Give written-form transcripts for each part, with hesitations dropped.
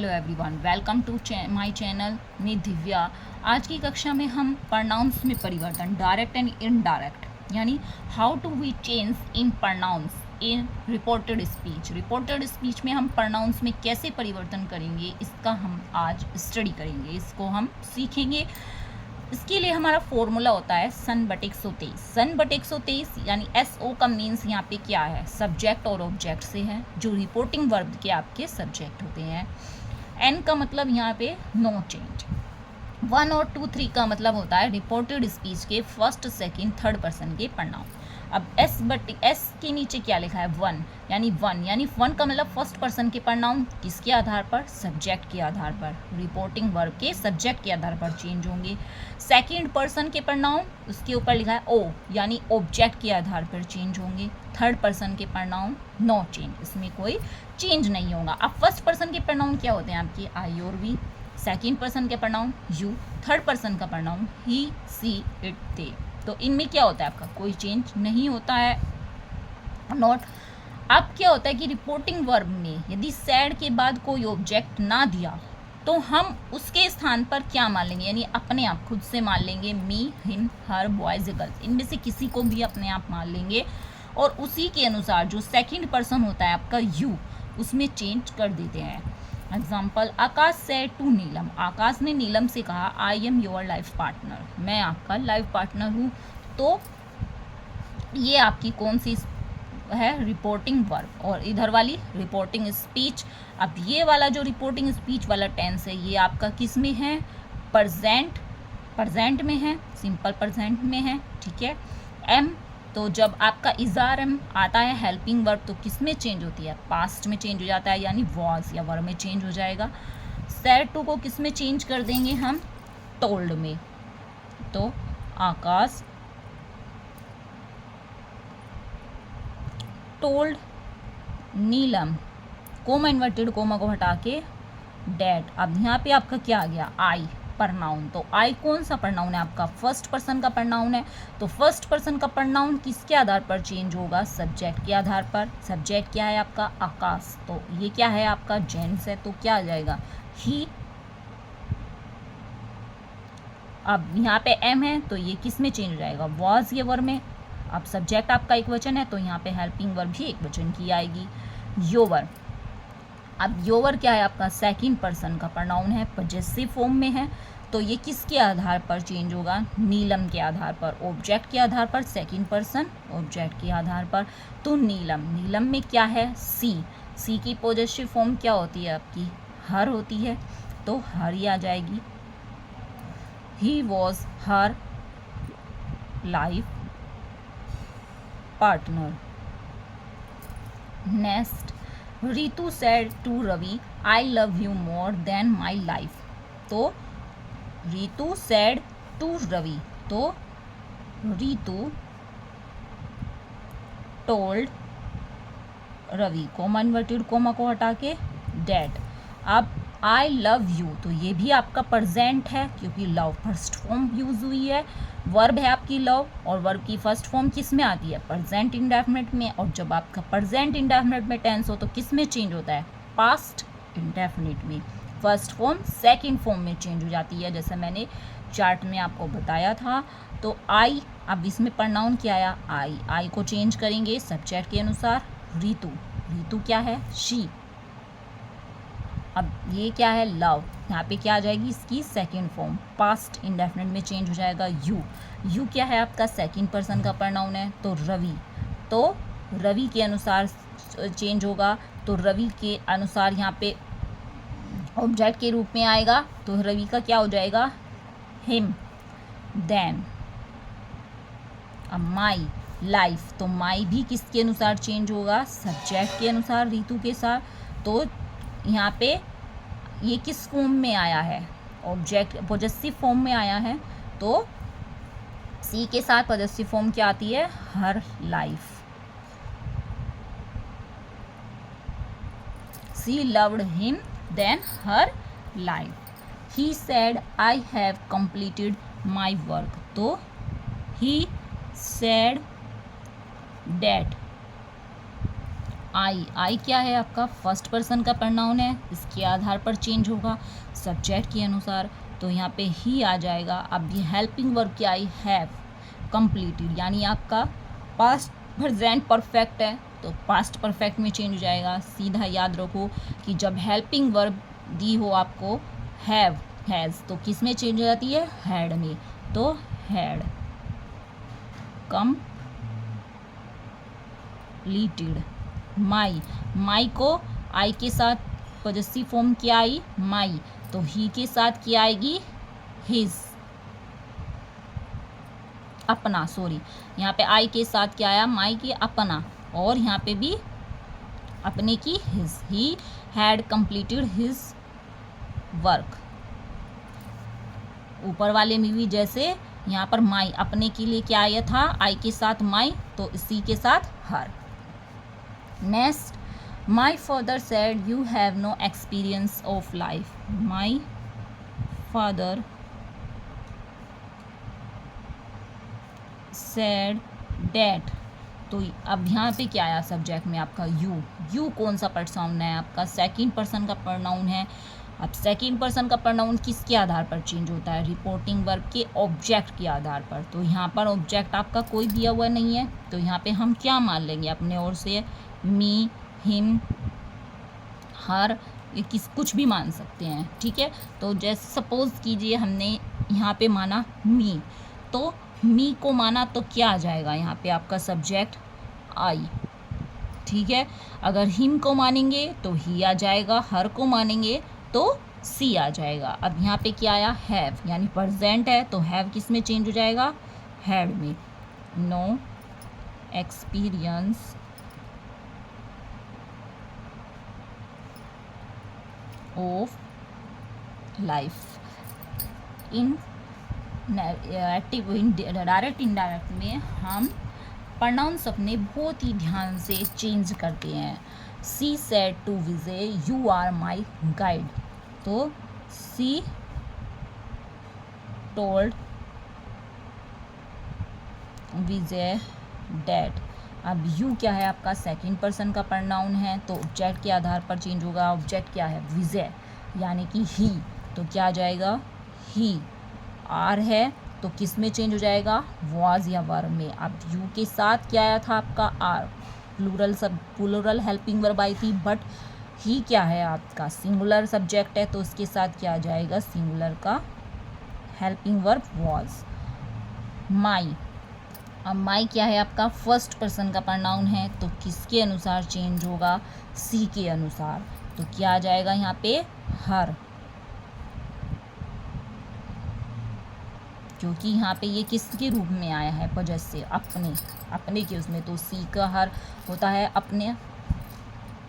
Hello everyone, welcome to my channel में दिव्या। आज की कक्षा में हम प्रनाउंस में परिवर्तन, डायरेक्ट एंड इनडायरेक्ट, यानी how to we change in pronouns in reported speech. Reported speech में हम प्रनाउंस में कैसे परिवर्तन करेंगे, इसका हम आज स्टडी करेंगे, इसको हम सीखेंगे। इसके लिए हमारा फॉर्मूला होता है सन बटे 123। सन बटे 123 यानी SO का मीन्स यहाँ पे क्या है, सब्जेक्ट और ऑब्जेक्ट से है, जो रिपोर्टिंग वर्ब के आपके सब्जेक्ट होते हैं। N का मतलब यहाँ पे नो चेंज। 1 और 2 3 का मतलब होता है रिपोर्टेड स्पीच के फर्स्ट सेकंड थर्ड पर्सन के प्रनाउन। अब S के नीचे क्या लिखा है, 1 यानी 1 का मतलब फर्स्ट पर्सन के प्रनाउन किसके आधार पर, सब्जेक्ट के आधार पर, रिपोर्टिंग वर्ब के सब्जेक्ट के आधार पर चेंज होंगे। सेकंड पर्सन के प्रनाउन उसके ऊपर लिखा है O यानी ऑब्जेक्ट के आधार पर चेंज होंगे। थर्ड पर्सन के प्रनाउन नो चेंज, इसमें कोई चेंज नहीं होगा। अब फर्स्ट पर्सन के प्रनाउन क्या होते हैं आपके, आई और वी। सेकंड पर्सन के प्रनाउन यू, थर्ड पर्सन का pronoun he see it they. तो इनमें क्या होता है आपका, कोई चेंज नहीं होता है, नॉट। अब क्या होता है कि रिपोर्टिंग वर्ब में यदि सैड के बाद कोई ऑब्जेक्ट ना दिया तो हम उसके स्थान पर क्या मान लेंगे, यानी अपने आप खुद से मान लेंगे, मी हिम हर बॉयज गर्ल्स, इनमें से किसी को भी अपने आप मान लेंगे और उसी के अनुसार जो सेकंड पर्सन होता है आपका यू, उसमें चेंज कर देते हैं। एग्जाम्पल, आकाश सेड टू नीलम, आकाश ने नीलम से कहा I am your life partner, मैं आपका लाइफ पार्टनर हूँ। तो ये आपकी कौन सी है, रिपोर्टिंग वर्ब, और इधर वाली रिपोर्टिंग स्पीच। अब ये वाला जो रिपोर्टिंग स्पीच वाला टेंस है ये आपका किस में है, प्रेजेंट में है, सिंपल प्रेजेंट में है, ठीक है। एम, तो जब आपका इज़ार एम आता है हेल्पिंग वर्ब तो किस में चेंज होती है, पास्ट में चेंज हो जाता है, यानी वॉज या वर्ब में चेंज हो जाएगा। सैड टू को किस में चेंज कर देंगे हम, टोल्ड में। तो आकाश टोल्ड नीलम, कोमा इन्वर्टेड कोमा को हटा के डैट। अब यहाँ पे आपका क्या आ गया, आई प्रनाउन। तो आई कौन सा प्रनाउन है आपका, फर्स्ट पर्सन का प्रनाउन है। तो फर्स्ट पर्सन का प्रनाउन किसके आधार पर चेंज होगा, सब्जेक्ट के आधार पर। सब्जेक्ट क्या है आपका, आकाश, तो ये क्या है आपका, जेंट्स है, तो क्या आ जाएगा, ही। अब यहाँ पे एम है तो ये किस में चेंज हो जाएगा, वॉज ये वर्ब में। अब सब्जेक्ट आपका एक वचन है तो यहाँ पे हेल्पिंग वर्ब भी एक वचन की आएगी, योवर। अब योवर क्या है आपका, सेकंड पर्सन का प्रनाउन है, पॉजेसिव फॉर्म में है, तो ये किसके आधार पर चेंज होगा, नीलम के आधार पर, ऑब्जेक्ट के आधार पर, सेकंड पर्सन ऑब्जेक्ट के आधार पर। तो नीलम में क्या है, सी की पॉजेसिव फॉर्म क्या होती है आपकी, हर होती है, तो हर ही आ जाएगी। He was her life partner. Next, Ritu said to Ravi I love you more than my life. तो रितु सेड टू रवि, तो Ritu told Ravi, comma inverted comma को हटा के डैट। अब आई लव यू, तो ये भी आपका प्रेजेंट है क्योंकि लव फर्स्ट फॉर्म यूज हुई है, वर्ब है आपकी लव, और वर्ब की फर्स्ट फॉर्म किस में आती है, प्रेजेंट इंडेफिनिट में। और जब आपका प्रेजेंट इंडेफिनिट में टेंस हो तो किस में चेंज होता है, पास्ट इंडेफिनिट में। फर्स्ट फॉर्म सेकंड फॉर्म में चेंज हो जाती है, जैसे मैंने चार्ट में आपको बताया था। तो आई, अब इसमें प्रनाउन क्या आया, आई को चेंज करेंगे सब्जेक्ट के अनुसार। रितु क्या है, शी। अब ये क्या है, लव, यहाँ पे क्या आ जाएगी, इसकी सेकंड फॉर्म, पास्ट इंडेफिनिट में चेंज हो जाएगा। यू क्या है आपका, सेकंड पर्सन का प्रनाउन है, तो रवि, तो रवि के अनुसार चेंज होगा। तो रवि के अनुसार यहाँ पे ऑब्जेक्ट के रूप में आएगा, तो रवि का क्या हो जाएगा, हिम। देन अब माई लाइफ, तो माई भी किसके अनुसार चेंज होगा, सब्जेक्ट के अनुसार, रितु के साथ। तो यहाँ पे ये किस फॉर्म में आया है, ऑब्जेक्ट पॉजेसिव फॉर्म में आया है, तो सी के साथ पॉजेसिव फॉर्म क्या आती है, her life. She loved him than her life. He said I have completed my work, तो ही सेड डैट आई क्या है आपका फर्स्ट पर्सन का प्रोनाउन है, इसके आधार पर चेंज होगा सब्जेक्ट के अनुसार। तो यहाँ पे ही आ जाएगा। अब ये हेल्पिंग वर्ब क्या आई, हैव कंप्लीटेड, यानी आपका पास्ट प्रेजेंट परफेक्ट है तो पास्ट परफेक्ट में चेंज हो जाएगा। सीधा याद रखो कि जब हेल्पिंग वर्ब दी हो आपको हैव हैज़ तो किस में चेंज हो जाती है, हैड में। तो हैड कंप्लीटेड। माई को आई के साथ पॉजेसिव फॉर्म क्या आई, माई, तो ही के साथ क्या आएगी, हिज, अपना, सॉरी यहाँ पे आई के साथ क्या आया, माई के अपना, और यहाँ पे भी अपने की his. He had completed his work. ऊपर वाले में भी जैसे यहाँ पर माई अपने के लिए क्या आया था, आई के साथ माई, तो इसी के साथ her. Next, my father said you have no experience of life. My father said that, तो अब यहाँ पे क्या आया सब्जेक्ट में आपका यू कौन सा प्रोनाउन है आपका, सेकंड पर्सन का प्रोनाउन है। अब सेकंड पर्सन का प्रोनाउन किसके आधार पर चेंज होता है, रिपोर्टिंग वर्ब के ऑब्जेक्ट के आधार पर। तो यहाँ पर ऑब्जेक्ट आपका कोई दिया हुआ नहीं है, तो यहाँ पे हम क्या मान लेंगे अपने ओर से, मी, हिम, हर, किस कुछ भी मान सकते हैं, ठीक है। तो जैसे सपोज कीजिए हमने यहाँ पे माना मी, तो मी को माना तो क्या आ जाएगा यहाँ पे आपका सब्जेक्ट आई, ठीक है। अगर हिम को मानेंगे तो ही आ जाएगा, हर को मानेंगे तो सी आ जाएगा। अब यहाँ पे क्या आया, हैव, यानी प्रेजेंट है तो हैव किस में चेंज हो जाएगा, हैड में। No experience of life. In active direct indirect में हम प्रोनाउंस अपने बहुत ही ध्यान से चेंज करते हैं। She said to Vijay you are my guide, तो सी टोल्ड विजय डैट। अब यू क्या है आपका सेकंड पर्सन का प्रोनाउन है तो ऑब्जेक्ट के आधार पर चेंज होगा। ऑब्जेक्ट क्या है, विजय, यानी कि ही, तो क्या आ जाएगा, ही। आर है तो किस में चेंज हो जाएगा, वाज या वर में। अब यू के साथ क्या आया था आपका आर, प्लूरल हेल्पिंग वर्ब आई थी, बट ही क्या है आपका सिंगुलर सब्जेक्ट है तो उसके साथ क्या आ जाएगा, सिंगुलर का हेल्पिंग वर्ब वाज। माई, अब माई क्या है आपका फर्स्ट पर्सन का प्रोनाउन है तो किसके अनुसार चेंज होगा, सी के अनुसार, तो क्या आ जाएगा यहाँ पे, हर, क्योंकि यहाँ पे ये किसके रूप में आया है, पॉजेसिव, अपने के उसमें, तो सी का हर होता है अपने।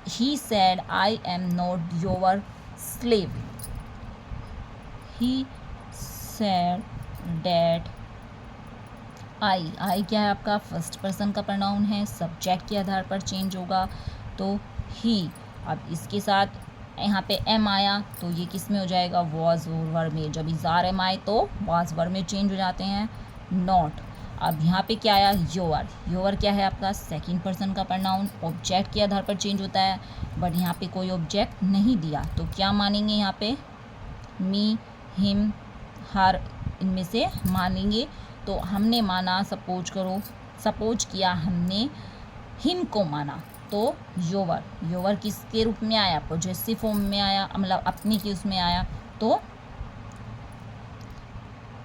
ही said I am not your slave, he said that आई क्या है आपका फर्स्ट पर्सन का प्रोनाउन है, सब्जेक्ट के आधार पर चेंज होगा तो ही। अब इसके साथ यहाँ पे एम आया तो ये किस में हो जाएगा, वॉज वर्ब में। जब इज़ार एम आए तो वॉज वर्ब में चेंज हो जाते हैं, नॉट। अब यहाँ पे क्या आया, योर क्या है आपका सेकंड पर्सन का प्रोनाउन, ऑब्जेक्ट के आधार पर चेंज होता है, बट यहाँ पे कोई ऑब्जेक्ट नहीं दिया तो क्या मानेंगे यहाँ पे, मी, हिम, हर, इनमें से मानेंगे। तो हमने माना, सपोज किया हमने हिम को माना तो योवर किसके रूप में आया, पॉजेसिव फॉर्म में आया, मतलब अपनी की उसमें आया, तो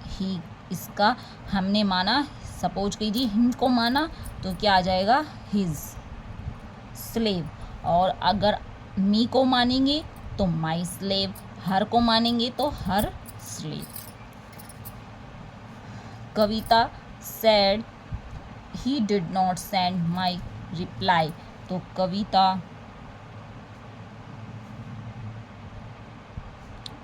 ही, इसका हमने माना, सपोज कीजिए हिम को माना तो क्या आ जाएगा, हिज स्लेव। और अगर मी को मानेंगे तो माई स्लेव, हर को मानेंगे तो her slave. Kavita said he did not send my reply, तो कविता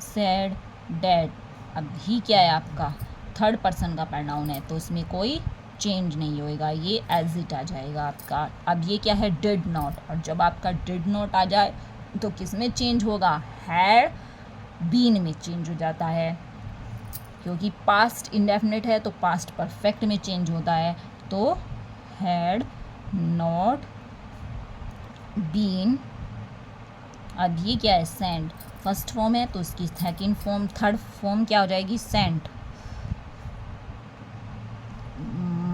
सेड डैट। अब ही क्या है आपका थर्ड पर्सन का प्रोनाउन है तो इसमें कोई चेंज नहीं होएगा, ये एज इट आ जाएगा आपका। अब ये क्या है, डिड नॉट, और जब आपका डिड नॉट आ जाए तो किस में चेंज होगा, हैड बीन में चेंज हो जाता है, क्योंकि पास्ट इंडेफिनिट है तो पास्ट परफेक्ट में चेंज होता है। तो हैड नॉट बीन। अब ये क्या है, सेंट। फर्स्ट फॉर्म है तो इसकी सेकेंड फॉर्म, थर्ड फॉर्म क्या हो जाएगी, सेंट।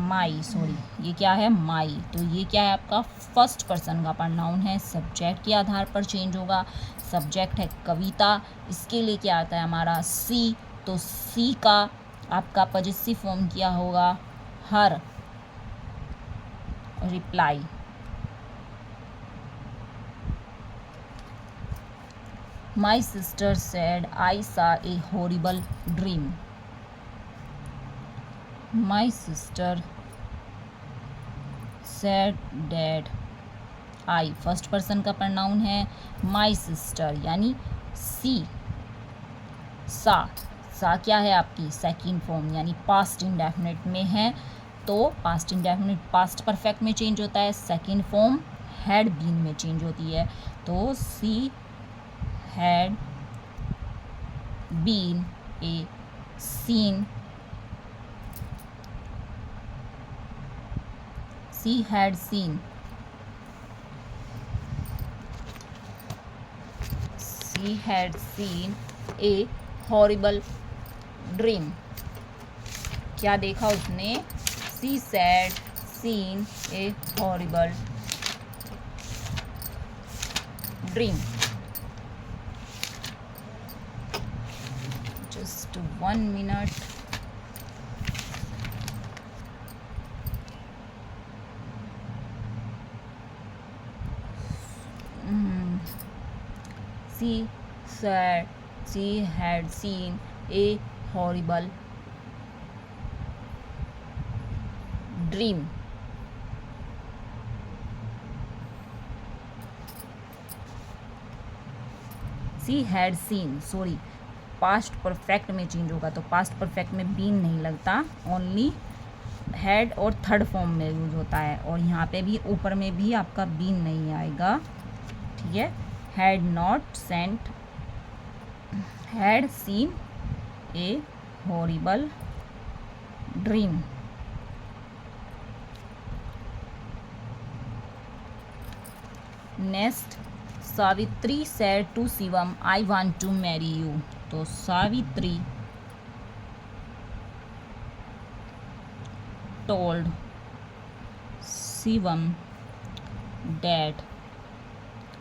माई, सॉरी, ये क्या है, माई। तो ये क्या है आपका फर्स्ट पर्सन का प्रोनाउन है, सब्जेक्ट के आधार पर चेंज होगा। सब्जेक्ट है कविता, इसके लिए क्या आता है हमारा, सी। तो सी का आपका पॉजेसिव फॉर्म क्या होगा, her. Reply, my sister said I saw a horrible dream. My sister said that I, first person का प्रोनाउन है, माई सिस्टर यानी सी। सा क्या है आपकी सेकंड फॉर्म यानी पास्ट इंडेफिनिट में है, तो पास्ट इंडेफिनिट पास्ट परफेक्ट में चेंज होता है, सेकंड फॉर्म हैड बीन में चेंज होती है। तो she had been a seen, she had seen a horrible dream। क्या देखा उसने, she had seen a horrible dream। just 1 minute। She had seen a horrible dream। she had seen, sorry, past perfect में change होगा, तो past perfect में been नहीं लगता, only had और थर्ड फॉर्म में यूज होता है। और यहाँ पे भी ऊपर में भी आपका बीन नहीं आएगा, ठीक है। Had not sent, had seen a horrible dream. Next, Savitri said to Shivam I want to marry you. तो Savitri told Shivam that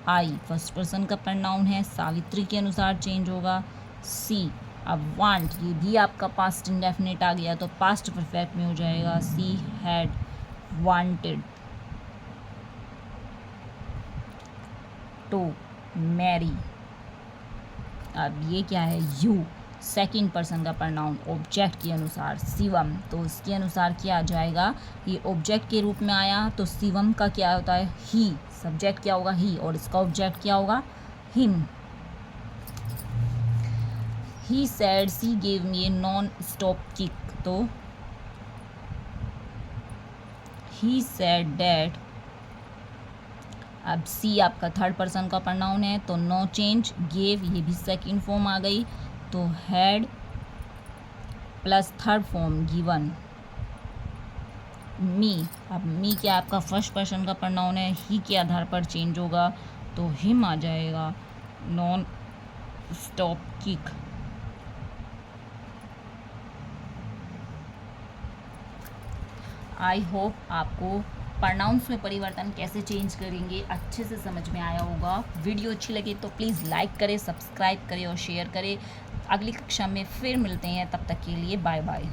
I, first person का प्रोनाउन है, सावित्री के अनुसार चेंज होगा, सी। अब वांट, ये भी आपका पास्ट इंडेफिनिट आ गया, तो पास्ट परफेक्ट में हो जाएगा, she had wanted to marry. अब ये क्या है, यू, सेकंड पर्सन का प्रोनाउन ऑब्जेक्ट के अनुसार, शिवम। तो इसके अनुसार क्या आ जाएगा, ये ऑब्जेक्ट के रूप में आया, तो शिवम का क्या होता है, ही। सब्जेक्ट क्या होगा, ही, और इसका ऑब्जेक्ट क्या होगा, him. He said she gave me a non stop kick. तो ही सेड डैट, अब सी आपका थर्ड पर्सन का प्रोनाउन है, तो नो चेंज। गेव, ये भी सेकंड फॉर्म आ गई, तो had plus third form given. Me, अब मी क्या आपका फर्स्ट पर्सन का प्रोनाउन है, ही के आधार पर चेंज होगा, तो हिम आ जाएगा, non stop kick. I hope आपको प्रोनाउंस में परिवर्तन कैसे चेंज करेंगे अच्छे से समझ में आया होगा। वीडियो अच्छी लगे तो प्लीज़ लाइक करें, सब्सक्राइब करें और शेयर करें। अगली कक्षा में फिर मिलते हैं, तब तक के लिए बाय बाय।